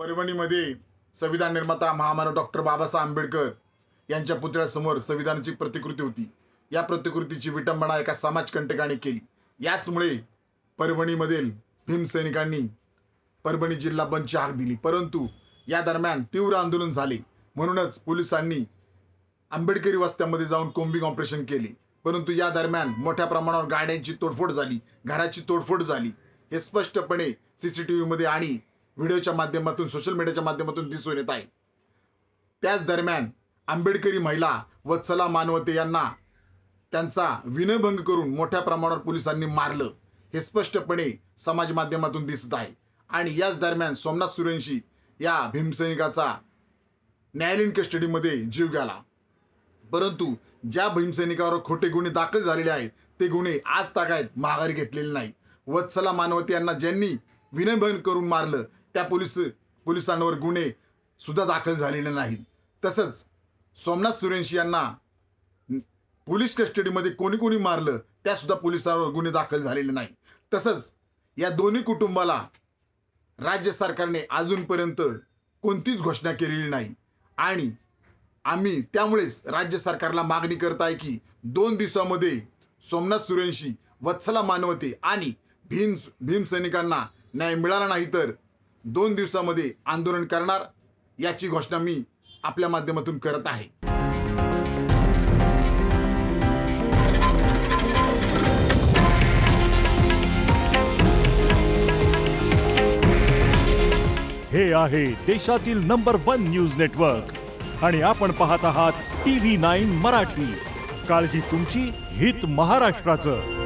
परभणीमध्ये संविधान निर्माता महामानव डॉक्टर बाबासाहेब आंबेडकर यांच्या पुतळ्यासमोर संविधानाची प्रतिकृती होती। या प्रतिकृतीची विटंबना एका समाजकंटकाने केली। याचमुळे परभणीमधील भीमसैनिकांनी परभणी जिल्हा बंदची हाक दिली। परंतु या दरम्यान तीव्र आंदोलन झाले, म्हणूनच पोलिसांनी आंबेडकरी वस्त्यांमध्ये जाऊन कोम्बिंग ऑपरेशन केले। परंतु या दरम्यान मोठ्या प्रमाणावर गाड्यांची तोडफोड झाली, घराची तोडफोड झाली। हे स्पष्टपणे सीसीटीव्ही मध्ये आणि व्हिडिओच्या माध्यमातून सोशल मीडियाच्या माध्यमातून दिसून येत आहे। त्याच दरम्यान आंबेडकरी महिला वत्सला मानवते यांना त्यांचा विनयभंग करून मोठ्या प्रमाणावर पोलिसांनी मारलं, हे स्पष्टपणे समाज माध्यमातून दिसत आहे। आणि याच दरम्यान सोमनाथ सूर्यवंशी या भीमसैनिकाचा न्यायालयीन कस्टडीमध्ये जीव गेला। परंतु ज्या भीमसैनिकावर खोटे गुन्हे दाखल झालेले आहेत ते गुन्हे आज तागायत माघारी घेतलेले नाही। वत्सला मानवते यांना ज्यांनी विनयभंग करून मारलं त्या पोलिसांवर गुन्हे सुद्धा दाखल झालेले नाहीत। तसंच सोमनाथ सूर्यवंशी यांना पोलीस कस्टडीमध्ये कोणी मारलं त्या सुद्धा पोलिसांवर गुन्हे दाखल झालेले नाही। तसंच या दोन्ही कुटुंबाला राज्य सरकारने अजूनपर्यंत कोणतीच घोषणा केलेली नाही। आणि आम्ही त्यामुळेच राज्य सरकारला मागणी करत आहे की 2 दिवसांमध्ये सोमनाथ सूर्यवंशी, वत्सला मानवते आणि भीमसैनिकांना न्याय मिळाला नाही तर 2 दिवसांमध्ये आंदोलन करणार, याची घोषणा मी आपल्या माध्यमातून करत आहे। हे आहे देशातील नंबर 1 न्यूज नेटवर्क आणि आपण पाहत आहात TV9 मराठी। काळजी तुमची, हित महाराष्ट्राचं।